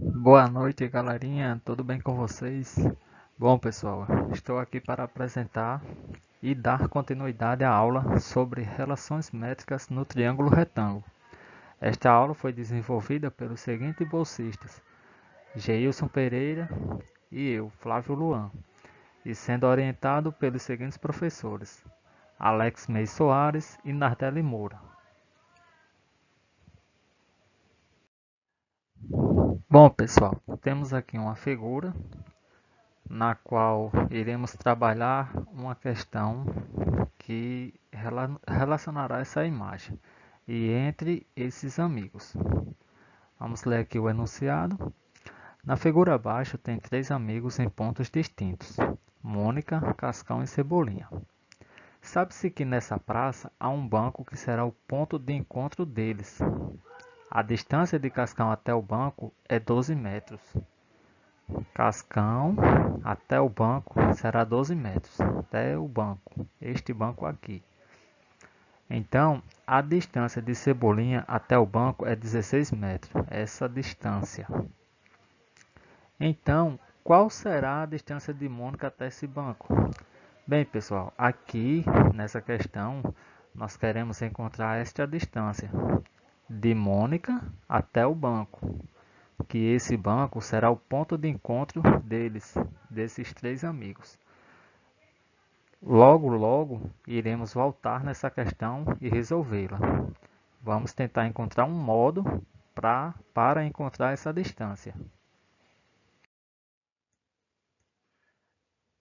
Boa noite, galerinha. Tudo bem com vocês? Bom, pessoal, estou aqui para apresentar e dar continuidade à aula sobre relações métricas no triângulo retângulo. Esta aula foi desenvolvida pelos seguintes bolsistas: Geilson Pereira e eu, Flávio Luan, e sendo orientado pelos seguintes professores: Alex Mei Soares e Nardelli Moura. Bom, pessoal, temos aqui uma figura na qual iremos trabalhar uma questão que relacionará essa imagem e entre esses amigos. Vamos ler aqui o enunciado. Na figura abaixo tem três amigos em pontos distintos: Mônica, Cascão e Cebolinha. Sabe-se que nessa praça há um banco que será o ponto de encontro deles. A distância de Cascão até o banco é 12 metros. Cascão até o banco será 12 metros. Até o banco, este banco aqui. Então, a distância de Cebolinha até o banco é 16 metros. Essa distância. Então, qual será a distância de Mônica até esse banco? Bem, pessoal, aqui nessa questão nós queremos encontrar esta distância de Mônica até o banco, que esse banco será o ponto de encontro deles, desses três amigos. Logo, logo, iremos voltar nessa questão e resolvê-la. Vamos tentar encontrar um modo para encontrar essa distância.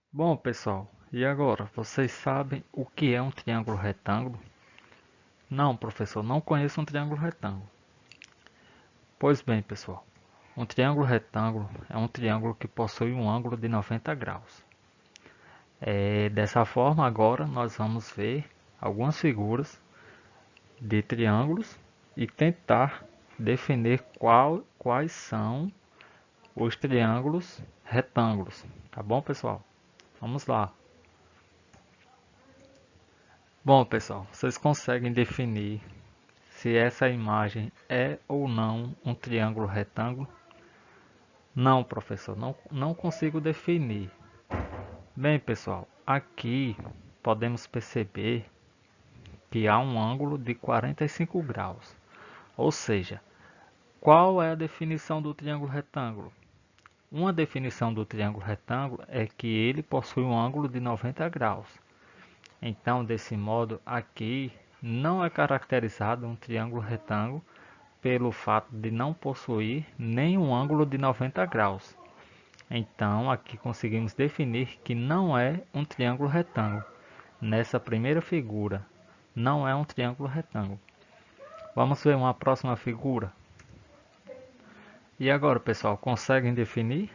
Bom, pessoal, e agora? Vocês sabem o que é um triângulo retângulo? Não, professor, não conheço um triângulo retângulo. Pois bem, pessoal, um triângulo retângulo é um triângulo que possui um ângulo de 90 graus. Dessa forma, agora nós vamos ver algumas figuras de triângulos e tentar definir quais são os triângulos retângulos. Tá bom, pessoal? Vamos lá. Bom, pessoal, vocês conseguem definir se essa imagem é ou não um triângulo retângulo? Não, professor, não consigo definir. Bem, pessoal, aqui podemos perceber que há um ângulo de 45 graus. Ou seja, qual é a definição do triângulo retângulo? Uma definição do triângulo retângulo é que ele possui um ângulo de 90 graus. Então, desse modo, aqui não é caracterizado um triângulo retângulo pelo fato de não possuir nenhum ângulo de 90 graus. Então, aqui conseguimos definir que não é um triângulo retângulo. Nessa primeira figura, não é um triângulo retângulo. Vamos ver uma próxima figura. E agora, pessoal, conseguem definir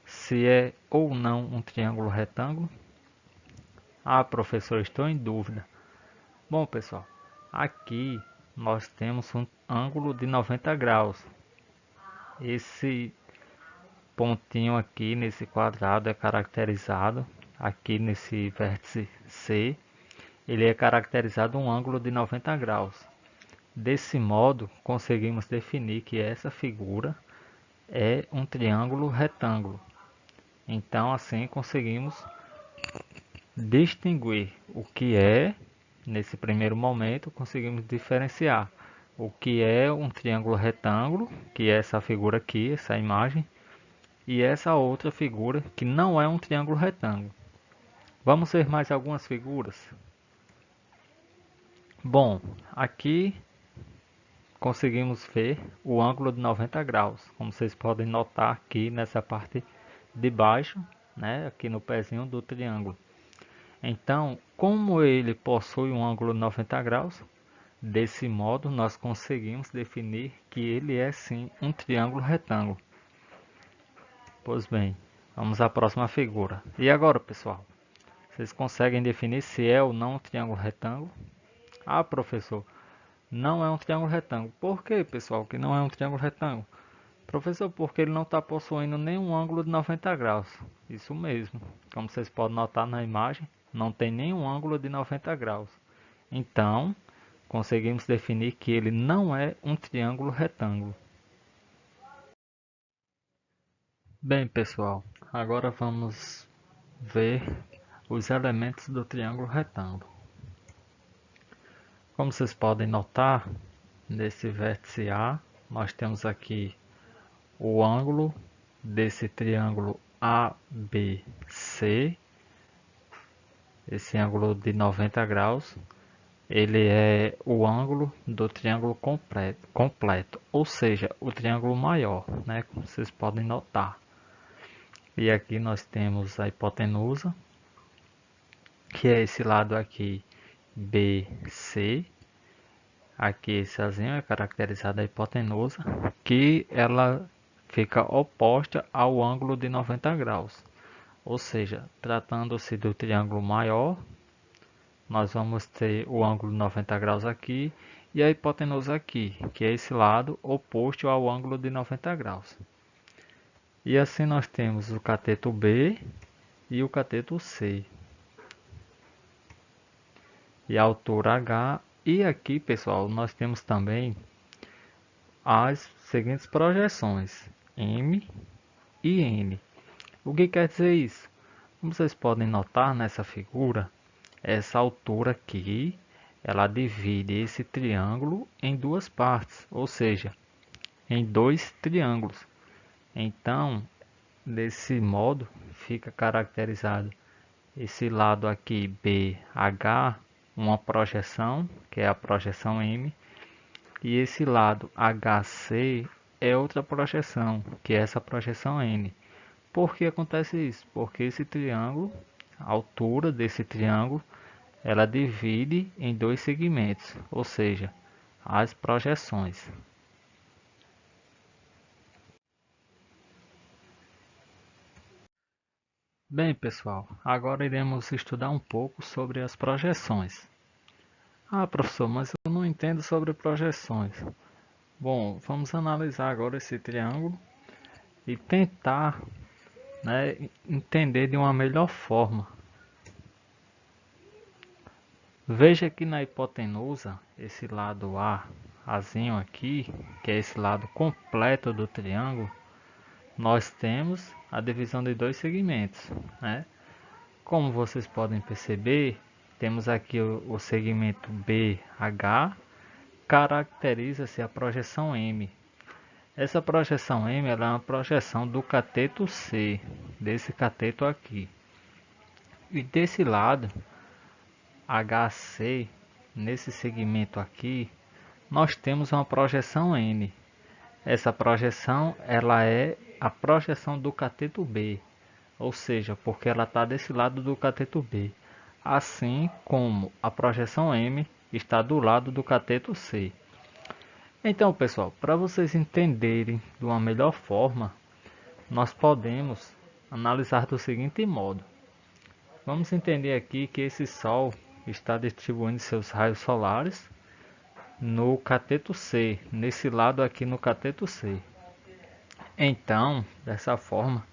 se é ou não um triângulo retângulo? Ah, professor, estou em dúvida. Bom, pessoal, aqui nós temos um ângulo de 90 graus. Esse pontinho aqui nesse quadrado é caracterizado, aqui nesse vértice C, ele é caracterizado um ângulo de 90 graus. Desse modo, conseguimos definir que essa figura é um triângulo retângulo. Então, assim conseguimos distinguir o que é, nesse primeiro momento, conseguimos diferenciar o que é um triângulo retângulo, que é essa figura aqui, essa imagem, e essa outra figura que não é um triângulo retângulo. Vamos ver mais algumas figuras? Bom, aqui conseguimos ver o ângulo de 90 graus, como vocês podem notar aqui nessa parte de baixo, né, aqui no pezinho do triângulo. Então, como ele possui um ângulo de 90 graus, desse modo nós conseguimos definir que ele é sim um triângulo retângulo. Pois bem, vamos à próxima figura. E agora, pessoal, vocês conseguem definir se é ou não um triângulo retângulo? Ah, professor, não é um triângulo retângulo. Por que, pessoal, que não é um triângulo retângulo? Professor, porque ele não está possuindo nenhum ângulo de 90 graus. Isso mesmo. Como vocês podem notar na imagem, não tem nenhum ângulo de 90 graus. Então, conseguimos definir que ele não é um triângulo retângulo. Bem, pessoal, agora vamos ver os elementos do triângulo retângulo. Como vocês podem notar, nesse vértice A, nós temos aqui o ângulo desse triângulo ABC, esse ângulo de 90 graus, ele é o ângulo do triângulo completo, ou seja, o triângulo maior, né? Como vocês podem notar. E aqui nós temos a hipotenusa, que é esse lado aqui BC. Aqui esse azinho é caracterizado a hipotenusa, que ela fica oposta ao ângulo de 90 graus. Ou seja, tratando-se do triângulo maior, nós vamos ter o ângulo de 90 graus aqui e a hipotenusa aqui, que é esse lado oposto ao ângulo de 90 graus. E assim nós temos o cateto B e o cateto C. E a altura H. E aqui, pessoal, nós temos também as seguintes projeções, M e N. O que quer dizer isso? Como vocês podem notar nessa figura, essa altura aqui, ela divide esse triângulo em duas partes, ou seja, em dois triângulos. Então, desse modo, fica caracterizado esse lado aqui BH, uma projeção, que é a projeção M, e esse lado HC é outra projeção, que é essa projeção N. Por que acontece isso? Porque esse triângulo, a altura desse triângulo, ela divide em dois segmentos, ou seja, as projeções. Bem, pessoal, agora iremos estudar um pouco sobre as projeções. Ah, professor, mas eu não entendo sobre projeções. Bom, vamos analisar agora esse triângulo e tentar, né, entender de uma melhor forma. Veja que na hipotenusa, esse lado A, Azinho aqui, que é esse lado completo do triângulo, nós temos a divisão de dois segmentos, né? Como vocês podem perceber, temos aqui o segmento BH, caracteriza-se a projeção M. Essa projeção M ela é uma projeção do cateto C, desse cateto aqui. E desse lado, HC, nesse segmento aqui, nós temos uma projeção N. Essa projeção ela é a projeção do cateto B, ou seja, porque ela está desse lado do cateto B, assim como a projeção M está do lado do cateto C. Então, pessoal, para vocês entenderem de uma melhor forma, nós podemos analisar do seguinte modo. Vamos entender aqui que esse Sol está distribuindo seus raios solares no cateto C, nesse lado aqui no cateto C. Então, dessa forma,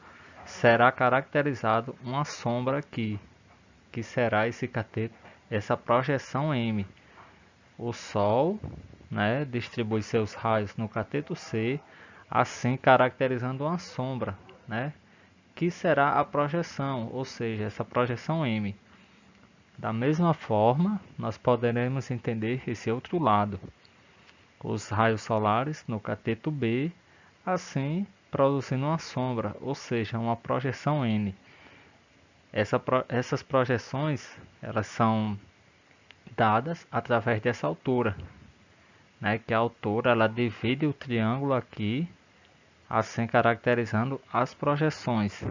será caracterizado uma sombra aqui, que será esse cateto, essa projeção M. O Sol, né, distribui seus raios no cateto C, assim caracterizando uma sombra, né, que será a projeção, ou seja, essa projeção M. Da mesma forma, nós poderemos entender esse outro lado, os raios solares no cateto B, assim produzindo uma sombra, ou seja, uma projeção N. Essas projeções elas são dadas através dessa altura, né, que a altura ela divide o triângulo aqui, assim caracterizando as projeções.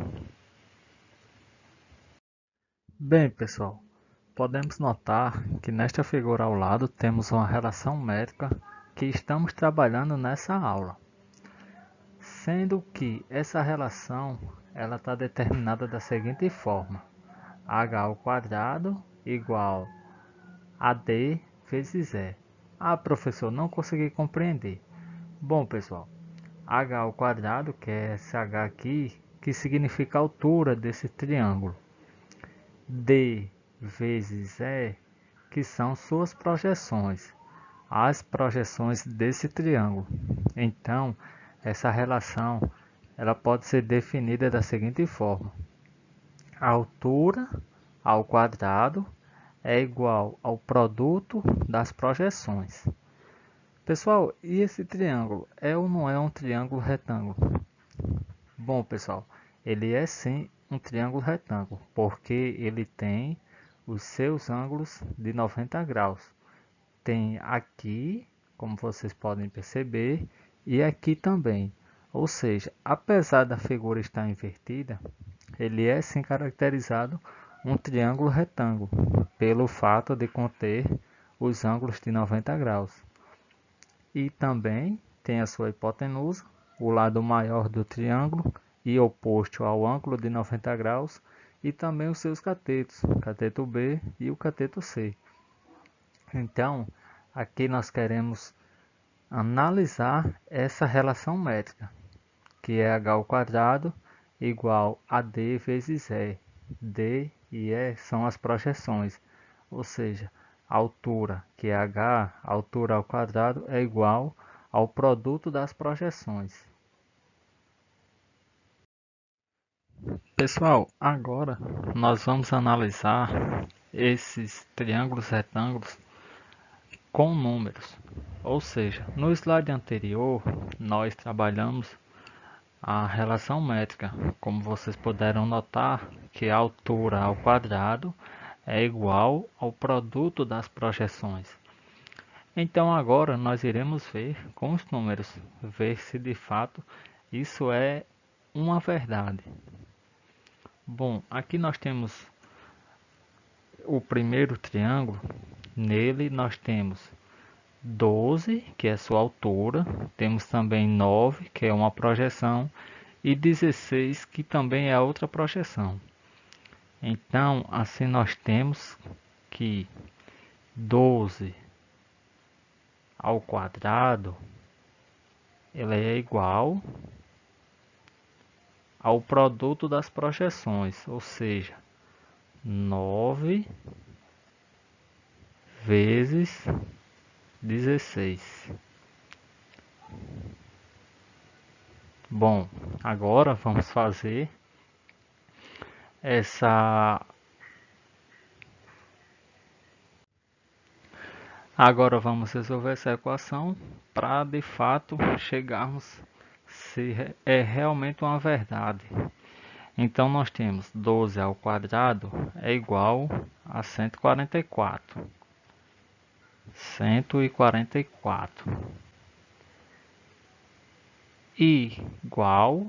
Bem, pessoal, podemos notar que nesta figura ao lado temos uma relação métrica que estamos trabalhando nessa aula, sendo que essa relação ela está determinada da seguinte forma: h ao quadrado igual a d vezes e. Ah, professor, não consegui compreender. Bom, pessoal, h ao quadrado, que é esse h aqui, que significa a altura desse triângulo. D vezes E, que são suas projeções, as projeções desse triângulo. Então, essa relação ela pode ser definida da seguinte forma: a altura ao quadrado é igual ao produto das projeções. Pessoal, e esse triângulo é ou não é um triângulo retângulo? Bom, pessoal, ele é sim um triângulo retângulo, porque ele tem os seus ângulos de 90 graus. Tem aqui, como vocês podem perceber, e aqui também. Ou seja, apesar da figura estar invertida, ele é sim caracterizado um triângulo retângulo, pelo fato de conter os ângulos de 90 graus. E também tem a sua hipotenusa, o lado maior do triângulo e oposto ao ângulo de 90 graus, e também os seus catetos, o cateto B e o cateto C. Então, aqui nós queremos analisar essa relação métrica, que é h ao quadrado igual a d vezes e. D e e são as projeções, ou seja, a altura, que é h, a altura ao quadrado, é igual ao produto das projeções. Pessoal, agora nós vamos analisar esses triângulos retângulos com números. Ou seja, no slide anterior nós trabalhamos a relação métrica, como vocês puderam notar que a altura ao quadrado é igual ao produto das projeções. Então agora nós iremos ver com os números, ver se de fato isso é uma verdade. Bom, aqui nós temos o primeiro triângulo, nele nós temos 12, que é sua altura, temos também 9, que é uma projeção, e 16, que também é outra projeção. Então, assim nós temos que 12 ao quadrado ele é igual ao produto das projeções, ou seja, 9 vezes 16. Bom, agora vamos fazer essa. Agora vamos resolver essa equação para de fato chegarmos se é realmente uma verdade. Então nós temos 12 ao quadrado é igual a 144. 144 igual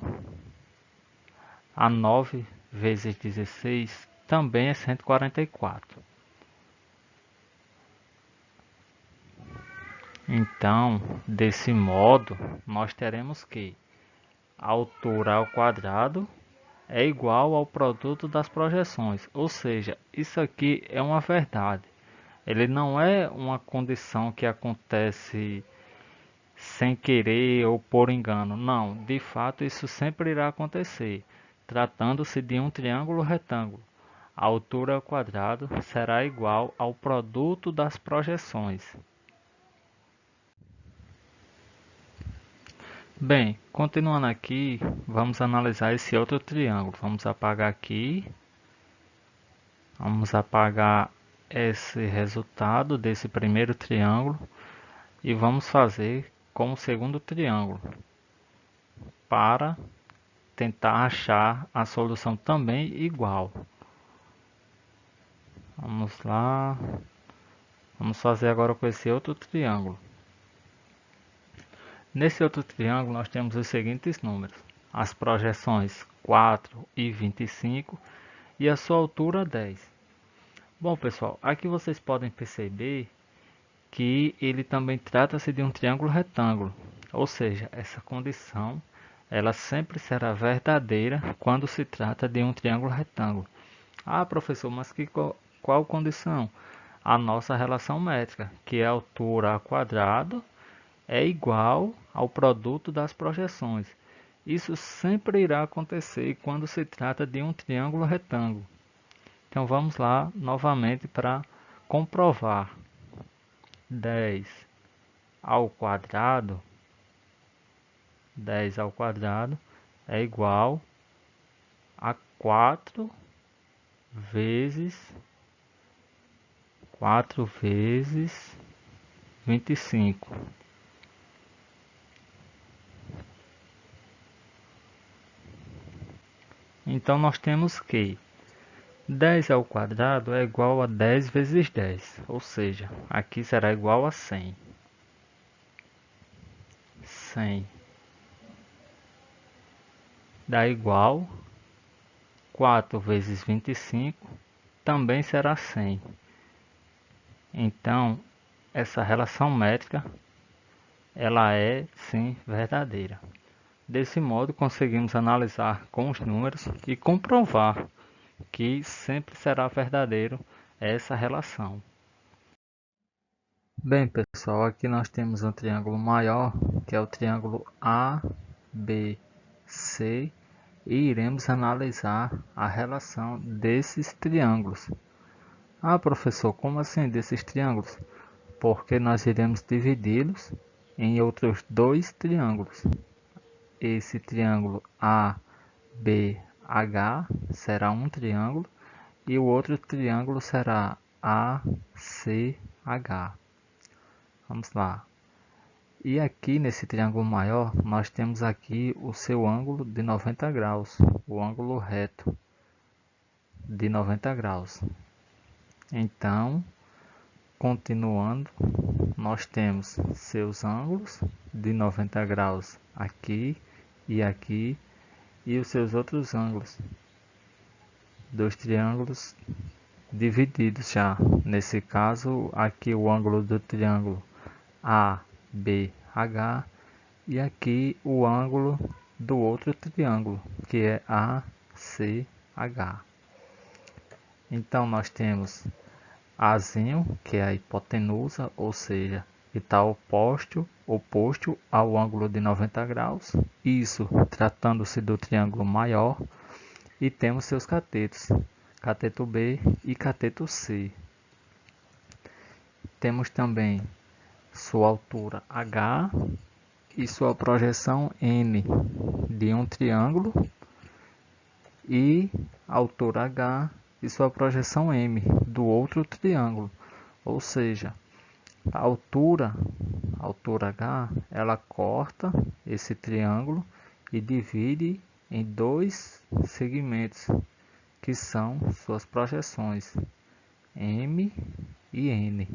a 9 vezes 16 também é 144. Então, desse modo, nós teremos que a altura ao quadrado é igual ao produto das projeções, ou seja, isso aqui é uma verdade. Ele não é uma condição que acontece sem querer ou por engano. Não, de fato isso sempre irá acontecer. Tratando-se de um triângulo retângulo, a altura ao quadrado será igual ao produto das projeções. Bem, continuando aqui, vamos analisar esse outro triângulo. Vamos apagar aqui. Vamos apagar esse resultado desse primeiro triângulo e vamos fazer com o segundo triângulo para tentar achar a solução também igual. Vamos lá. Vamos fazer agora com esse outro triângulo. Nesse outro triângulo nós temos os seguintes números: as projeções 4 e 25 e a sua altura 10. Bom, pessoal, aqui vocês podem perceber que ele também trata-se de um triângulo retângulo, ou seja, essa condição ela sempre será verdadeira quando se trata de um triângulo retângulo. Ah, professor, mas qual condição? A nossa relação métrica, que é a altura ao quadrado é igual ao produto das projeções. Isso sempre irá acontecer quando se trata de um triângulo retângulo. Então vamos lá novamente para comprovar. 10 ao quadrado, 10 ao quadrado é igual a 4 vezes 25. Então nós temos que 10 ao quadrado é igual a 10 vezes 10, ou seja, aqui será igual a 100. 100 dá igual 4 vezes 25, também será 100. Então, essa relação métrica, ela é sim verdadeira. Desse modo, conseguimos analisar com os números e comprovar que sempre será verdadeiro essa relação. Bem, pessoal, aqui nós temos um triângulo maior, que é o triângulo ABC, e iremos analisar a relação desses triângulos. Ah, professor, como assim desses triângulos? Porque nós iremos dividi-los em outros dois triângulos. Esse triângulo ABH será um triângulo e o outro triângulo será ACH. Vamos lá. E aqui nesse triângulo maior, nós temos aqui o seu ângulo de 90 graus, o ângulo reto de 90 graus. Então, continuando, nós temos seus ângulos de 90 graus aqui e os seus outros ângulos dos triângulos divididos já. Nesse caso, aqui o ângulo do triângulo ABH e aqui o ângulo do outro triângulo, que é ACH. Então nós temos Azinho, que é a hipotenusa, ou seja, que está oposto ao ângulo de 90 graus, isso tratando-se do triângulo maior, e temos seus catetos, cateto B e cateto C. Temos também sua altura H e sua projeção N de um triângulo e altura H e sua projeção M do outro triângulo, ou seja, a altura H, ela corta esse triângulo e divide em dois segmentos, que são suas projeções M e N.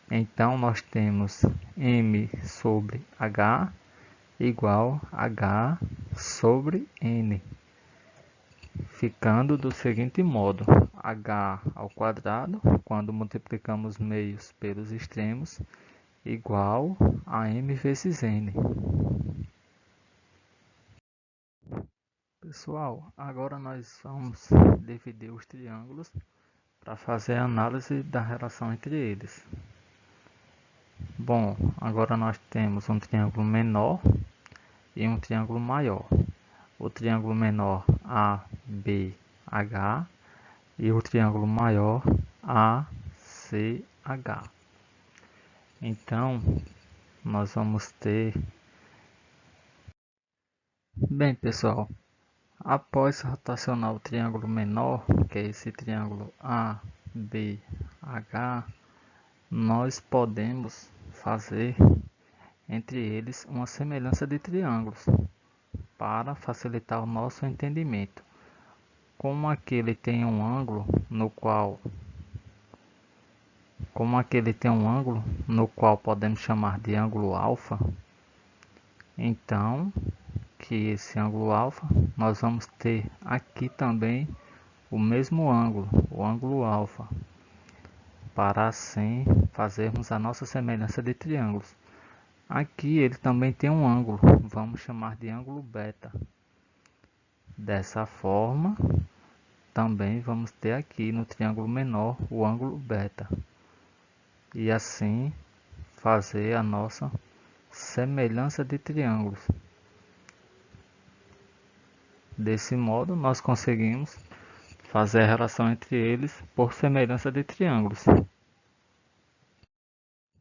Então nós temos M sobre H igual a H sobre N, ficando do seguinte modo: H ao quadrado, quando multiplicamos meios pelos extremos, igual a M vezes N. Pessoal, agora nós vamos dividir os triângulos para fazer a análise da relação entre eles. Bom, agora nós temos um triângulo menor e um triângulo maior. O triângulo menor ABH e o triângulo maior ACH. Então, nós vamos ter... Bem, pessoal, após rotacionar o triângulo menor, que é esse triângulo ABH, nós podemos fazer entre eles uma semelhança de triângulos para facilitar o nosso entendimento. Como aquele tem um ângulo no qual podemos chamar de ângulo alfa, então que esse ângulo alfa nós vamos ter aqui também o mesmo ângulo, o ângulo alfa, para assim fazermos a nossa semelhança de triângulos. Aqui ele também tem um ângulo, vamos chamar de ângulo beta. Dessa forma, também vamos ter aqui no triângulo menor o ângulo beta. E assim fazer a nossa semelhança de triângulos. Desse modo, nós conseguimos fazer a relação entre eles por semelhança de triângulos.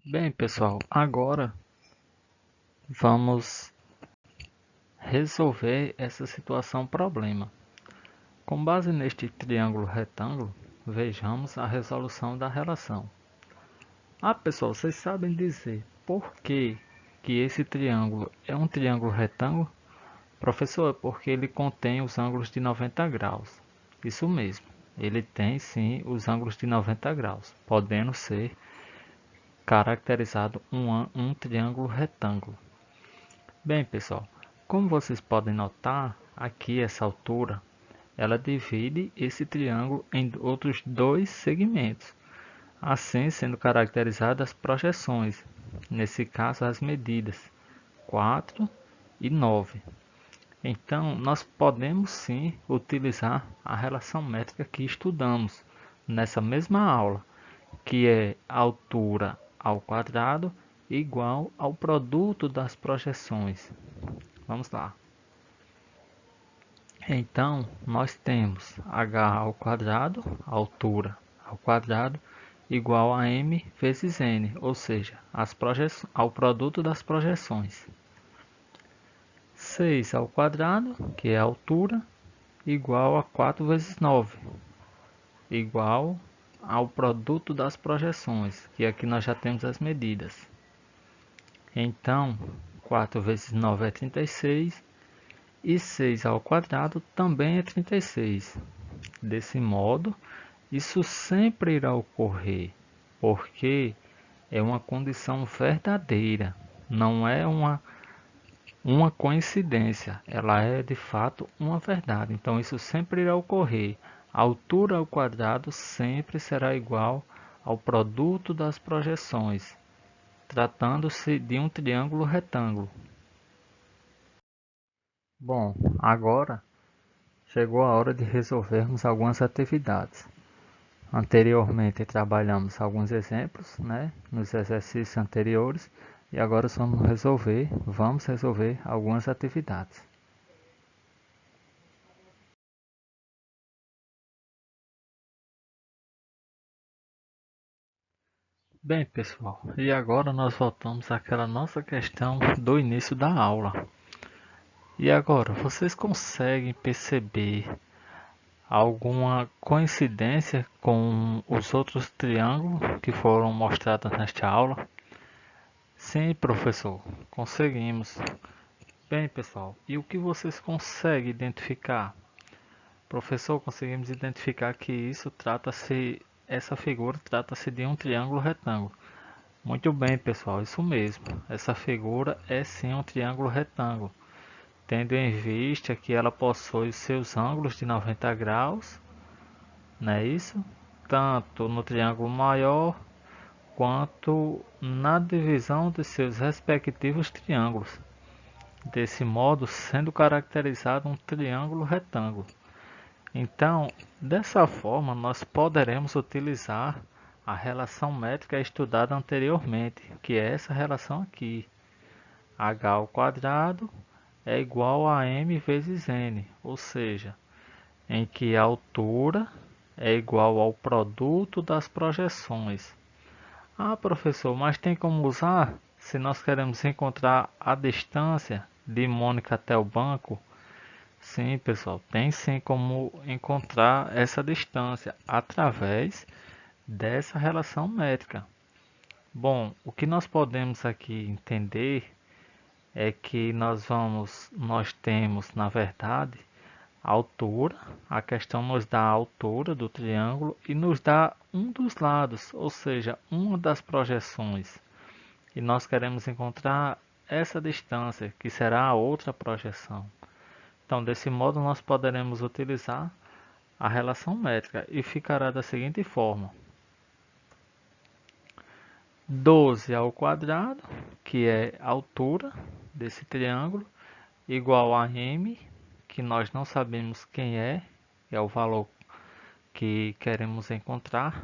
Bem, pessoal, agora vamos resolver essa situação problema. Com base neste triângulo retângulo, vejamos a resolução da relação. Pessoal, vocês sabem dizer por que esse triângulo é um triângulo retângulo? Professor, é porque ele contém os ângulos de 90 graus. Isso mesmo, ele tem sim os ângulos de 90 graus, podendo ser caracterizado um triângulo retângulo. Bem, pessoal, como vocês podem notar, aqui essa altura, ela divide esse triângulo em outros dois segmentos, assim sendo caracterizadas as projeções, nesse caso as medidas 4 e 9. Então, nós podemos sim utilizar a relação métrica que estudamos nessa mesma aula, que é a altura ao quadrado igual ao produto das projeções. Vamos lá. Então, nós temos h ao quadrado, altura ao quadrado, igual a m vezes n, ou seja, ao produto das projeções. 6 ao quadrado, que é a altura, igual a 4 vezes 9, igual ao produto das projeções, que aqui nós já temos as medidas. Então, 4 vezes 9 é 36, e 6 ao quadrado também é 36. Desse modo, isso sempre irá ocorrer, porque é uma condição verdadeira, não é uma coincidência, ela é de fato uma verdade. Então isso sempre irá ocorrer. A altura ao quadrado sempre será igual ao produto das projeções, tratando-se de um triângulo retângulo. Bom, agora chegou a hora de resolvermos algumas atividades. Anteriormente trabalhamos alguns exemplos, né, nos exercícios anteriores, e agora vamos resolver algumas atividades. Bem, pessoal, e agora nós voltamos àquela nossa questão do início da aula. E agora, vocês conseguem perceber alguma coincidência com os outros triângulos que foram mostrados nesta aula? Sim, professor, conseguimos. Bem, pessoal, e o que vocês conseguem identificar? Professor, conseguimos identificar que essa figura trata-se de um triângulo retângulo. Muito bem, pessoal, isso mesmo. Essa figura é sim um triângulo retângulo, tendo em vista que ela possui seus ângulos de 90 graus, não é isso? Tanto no triângulo maior quanto na divisão de seus respectivos triângulos. Desse modo, sendo caracterizado um triângulo retângulo. Então, dessa forma, nós poderemos utilizar a relação métrica estudada anteriormente, que é essa relação aqui. H ao quadrado é igual a m vezes n, ou seja, em que a altura é igual ao produto das projeções. Professor, mas tem como usar se nós queremos encontrar a distância de Mônica até o banco? Sim, pessoal, tem sim como encontrar essa distância através dessa relação métrica. Bom, o que nós podemos aqui entender é que nós temos, na verdade, a altura. A questão nos dá a altura do triângulo e nos dá um dos lados, ou seja, uma das projeções. E nós queremos encontrar essa distância, que será a outra projeção. Então, desse modo, nós poderemos utilizar a relação métrica e ficará da seguinte forma: 12 ao quadrado, que é a altura desse triângulo, igual a m, que nós não sabemos quem é o valor que queremos encontrar,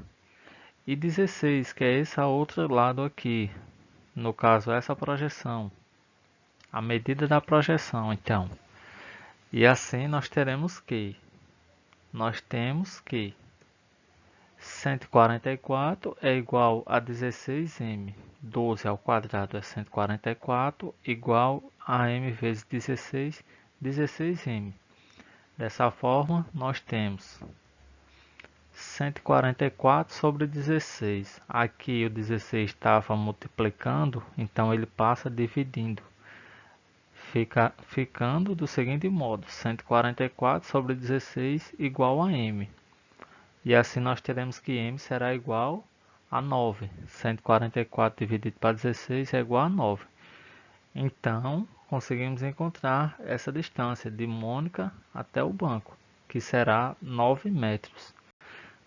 e 16, que é esse outro lado aqui, no caso essa projeção, a medida da projeção, então. E assim nós temos que 144 é igual a 16m. 12 ao quadrado é 144, igual AM vezes 16, 16M. Dessa forma, nós temos 144 sobre 16. Aqui o 16 estava multiplicando, então ele passa dividindo. Ficando do seguinte modo: 144 sobre 16 igual a M. E assim nós teremos que M será igual a 9. 144 dividido para 16 é igual a 9. Então, conseguimos encontrar essa distância de Mônica até o banco, que será 9 metros.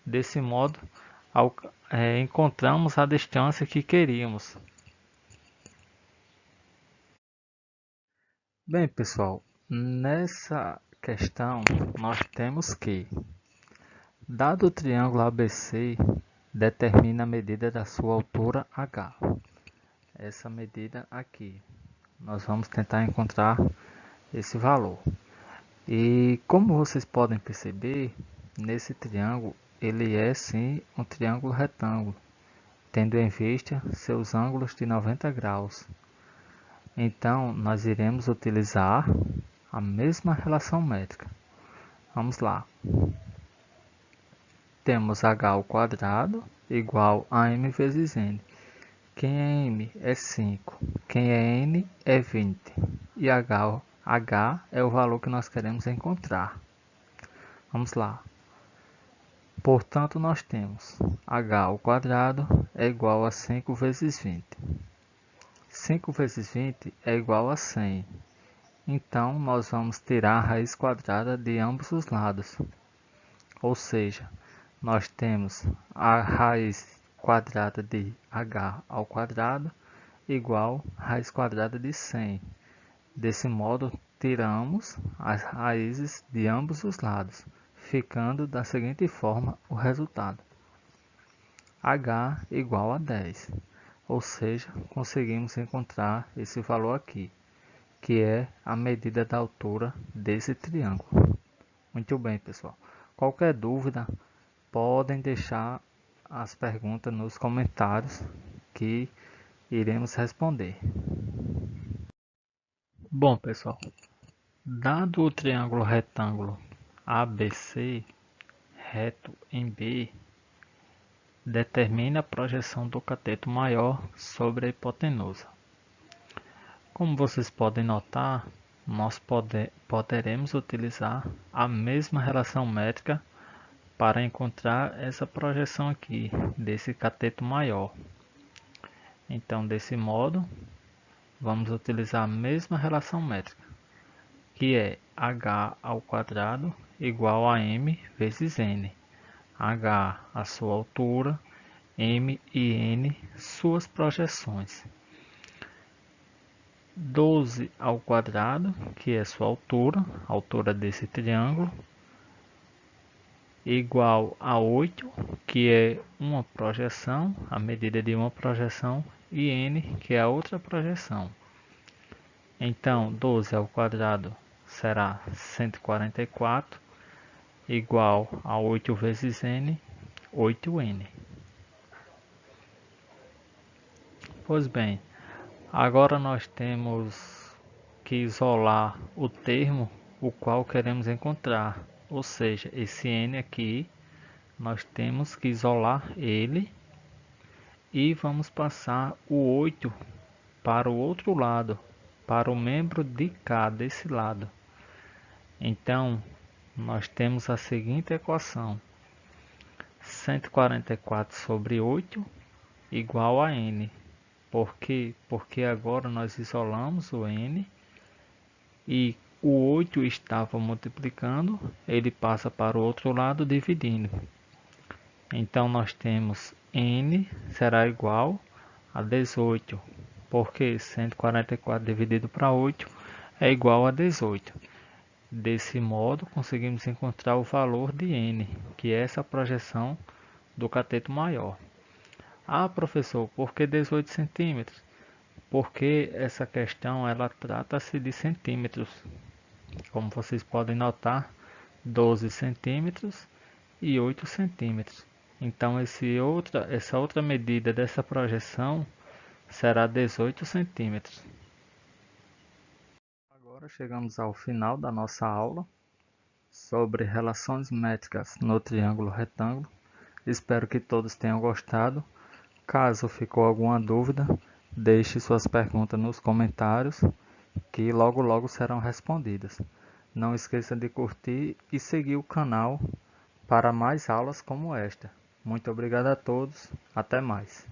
Desse modo, encontramos a distância que queríamos. Bem, pessoal, nessa questão nós temos que, dado o triângulo ABC, determina a medida da sua altura H. Essa medida aqui. Nós vamos tentar encontrar esse valor. E como vocês podem perceber, nesse triângulo, ele é sim um triângulo retângulo, tendo em vista seus ângulos de 90 graus. Então, nós iremos utilizar a mesma relação métrica. Vamos lá. Temos h ao quadrado igual a m vezes n. Quem é m é 5, quem é n é 20. E h é o valor que nós queremos encontrar. Vamos lá. Portanto, nós temos h ao quadrado é igual a 5 vezes 20. 5 vezes 20 é igual a 100. Então, nós vamos tirar a raiz quadrada de ambos os lados. Ou seja, nós temos a raiz quadrada de h ao quadrado igual a raiz quadrada de 100. Desse modo, tiramos as raízes de ambos os lados, ficando da seguinte forma o resultado: h igual a 10. Ou seja, conseguimos encontrar esse valor aqui, que é a medida da altura desse triângulo. Muito bem, pessoal. Qualquer dúvida, podem deixar as perguntas nos comentários que iremos responder. Bom, pessoal, dado o triângulo retângulo ABC reto em B, determine a projeção do cateto maior sobre a hipotenusa. Como vocês podem notar, nós poderemos utilizar a mesma relação métrica para encontrar essa projeção aqui, desse cateto maior. Então, desse modo, vamos utilizar a mesma relação métrica, que é h ao quadrado igual a m vezes n. h a sua altura, m e n suas projeções. 12 ao quadrado, que é sua altura, a altura desse triângulo, igual a 8, que é uma projeção, a medida de uma projeção, e n, que é a outra projeção. Então, 12 ao quadrado será 144, igual a 8 vezes n, 8n. Pois bem, agora nós temos que isolar o termo o qual queremos encontrar, ou seja, esse n aqui, nós temos que isolar ele e vamos passar o 8 para o outro lado, para o membro de cá desse lado. Então, nós temos a seguinte equação: 144 sobre 8 igual a n. Por quê? Porque agora nós isolamos o n e o 8 estava multiplicando, ele passa para o outro lado dividindo. Então nós temos n será igual a 18, porque 144 dividido para 8 é igual a 18. Desse modo, conseguimos encontrar o valor de n, que é essa projeção do cateto maior. Ah, professor, por que 18 centímetros? Porque essa questão ela trata-se de centímetros. Como vocês podem notar, 12 centímetros e 8 centímetros. Então, essa outra medida dessa projeção será 18 centímetros. Agora chegamos ao final da nossa aula sobre relações métricas no triângulo retângulo. Espero que todos tenham gostado. Caso ficou alguma dúvida, deixe suas perguntas nos comentários que logo logo serão respondidas. Não esqueça de curtir e seguir o canal para mais aulas como esta. Muito obrigado a todos. Até mais.